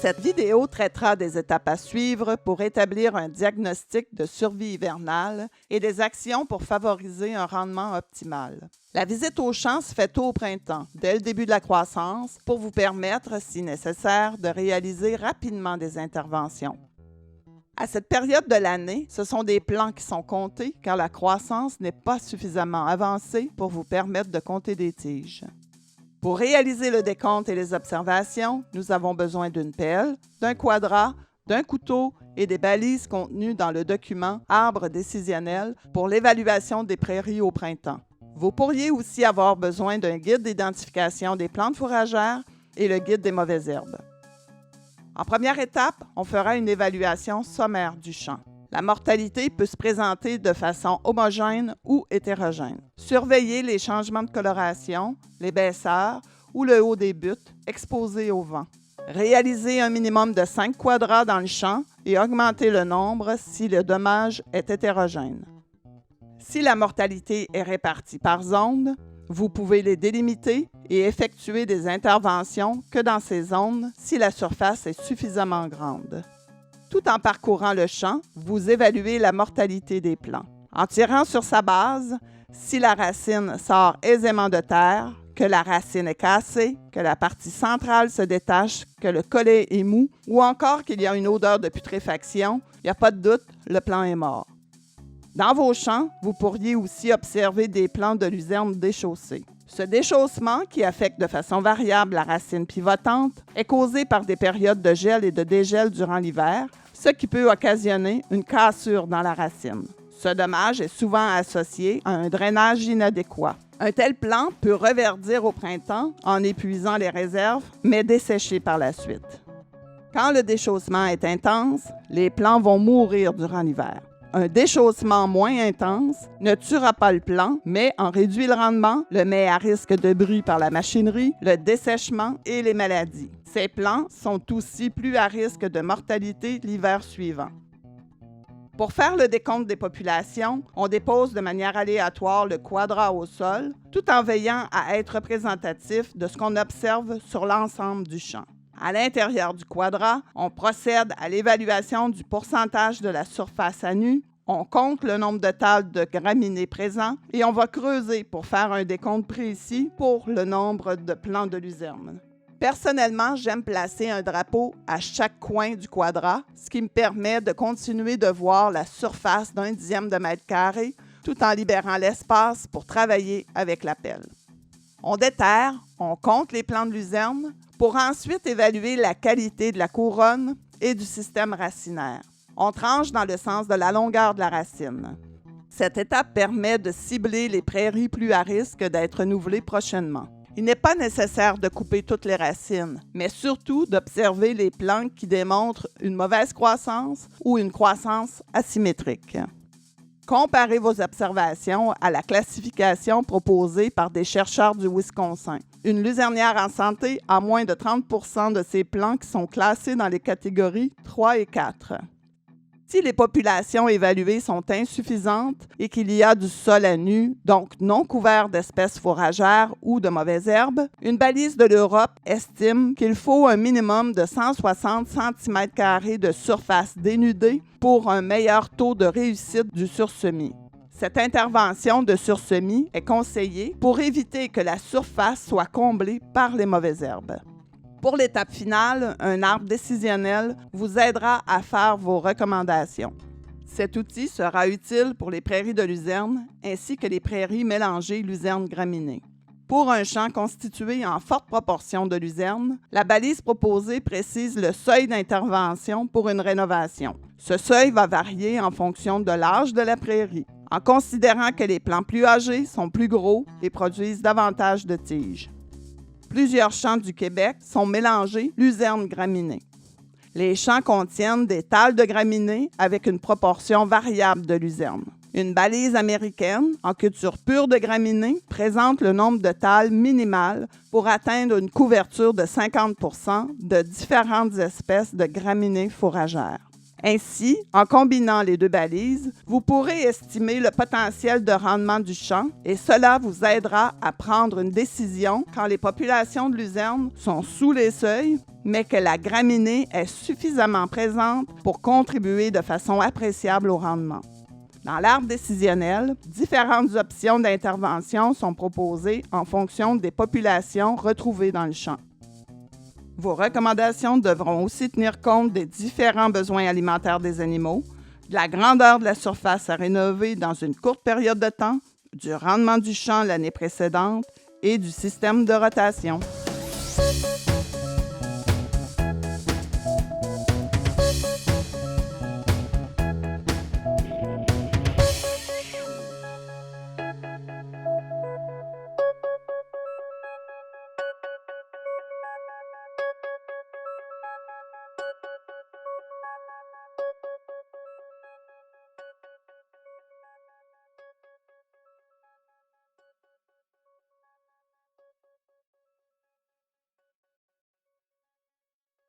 Cette vidéo traitera des étapes à suivre pour établir un diagnostic de survie hivernale et des actions pour favoriser un rendement optimal. La visite au champ se fait tôt au printemps, dès le début de la croissance, pour vous permettre, si nécessaire, de réaliser rapidement des interventions. À cette période de l'année, ce sont des plants qui sont comptés car la croissance n'est pas suffisamment avancée pour vous permettre de compter des tiges. Pour réaliser le décompte et les observations, nous avons besoin d'une pelle, d'un quadrat, d'un couteau et des balises contenues dans le document Arbre décisionnel pour l'évaluation des prairies au printemps. Vous pourriez aussi avoir besoin d'un guide d'identification des plantes fourragères et le guide des mauvaises herbes. En première étape, on fera une évaluation sommaire du champ. La mortalité peut se présenter de façon homogène ou hétérogène. Surveillez les changements de coloration, l'épaisseur ou le haut des buttes exposés au vent. Réalisez un minimum de 5 quadrats dans le champ et augmentez le nombre si le dommage est hétérogène. Si la mortalité est répartie par zone, vous pouvez les délimiter et effectuer des interventions que dans ces zones si la surface est suffisamment grande. Tout en parcourant le champ, vous évaluez la mortalité des plants. En tirant sur sa base, si la racine sort aisément de terre, que la racine est cassée, que la partie centrale se détache, que le collet est mou ou encore qu'il y a une odeur de putréfaction, il n'y a pas de doute, le plant est mort. Dans vos champs, vous pourriez aussi observer des plants de luzerne déchaussés. Ce déchaussement, qui affecte de façon variable la racine pivotante, est causé par des périodes de gel et de dégel durant l'hiver, ce qui peut occasionner une cassure dans la racine. Ce dommage est souvent associé à un drainage inadéquat. Un tel plant peut reverdir au printemps en épuisant les réserves, mais dessécher par la suite. Quand le déchaussement est intense, les plants vont mourir durant l'hiver. Un déchaussement moins intense ne tuera pas le plant, mais en réduit le rendement, le met à risque de bruit par la machinerie, le dessèchement et les maladies. Ces plants sont aussi plus à risque de mortalité l'hiver suivant. Pour faire le décompte des populations, on dépose de manière aléatoire le quadrat au sol, tout en veillant à être représentatif de ce qu'on observe sur l'ensemble du champ. À l'intérieur du quadrat, on procède à l'évaluation du pourcentage de la surface à nu, on compte le nombre de tales de graminées présents et on va creuser pour faire un décompte précis pour le nombre de plants de luzerne. Personnellement, j'aime placer un drapeau à chaque coin du quadrat, ce qui me permet de continuer de voir la surface d'un dixième de mètre carré tout en libérant l'espace pour travailler avec la pelle. On déterre, on compte les plants de luzerne pour ensuite évaluer la qualité de la couronne et du système racinaire. On tranche dans le sens de la longueur de la racine. Cette étape permet de cibler les prairies plus à risque d'être renouvelées prochainement. Il n'est pas nécessaire de couper toutes les racines, mais surtout d'observer les plants qui démontrent une mauvaise croissance ou une croissance asymétrique. Comparez vos observations à la classification proposée par des chercheurs du Wisconsin. Une luzernière en santé a moins de 30 % de ses plants qui sont classés dans les catégories 3 et 4. Si les populations évaluées sont insuffisantes et qu'il y a du sol à nu, donc non couvert d'espèces fourragères ou de mauvaises herbes, une balise de l'Europe estime qu'il faut un minimum de 160 cm² de surface dénudée pour un meilleur taux de réussite du sursemis. Cette intervention de sursemis est conseillée pour éviter que la surface soit comblée par les mauvaises herbes. Pour l'étape finale, un arbre décisionnel vous aidera à faire vos recommandations. Cet outil sera utile pour les prairies de luzerne ainsi que les prairies mélangées luzerne-graminées. Pour un champ constitué en forte proportion de luzerne, la balise proposée précise le seuil d'intervention pour une rénovation. Ce seuil va varier en fonction de l'âge de la prairie, en considérant que les plants plus âgés sont plus gros et produisent davantage de tiges. Plusieurs champs du Québec sont mélangés luzerne-graminées. Les champs contiennent des tales de graminées avec une proportion variable de luzerne. Une balise américaine en culture pure de graminées présente le nombre de tales minimal pour atteindre une couverture de 50 % de différentes espèces de graminées fourragères. Ainsi, en combinant les deux balises, vous pourrez estimer le potentiel de rendement du champ et cela vous aidera à prendre une décision quand les populations de luzerne sont sous les seuils, mais que la graminée est suffisamment présente pour contribuer de façon appréciable au rendement. Dans l'arbre décisionnel, différentes options d'intervention sont proposées en fonction des populations retrouvées dans le champ. Vos recommandations devront aussi tenir compte des différents besoins alimentaires des animaux, de la grandeur de la surface à rénover dans une courte période de temps, du rendement du champ l'année précédente et du système de rotation.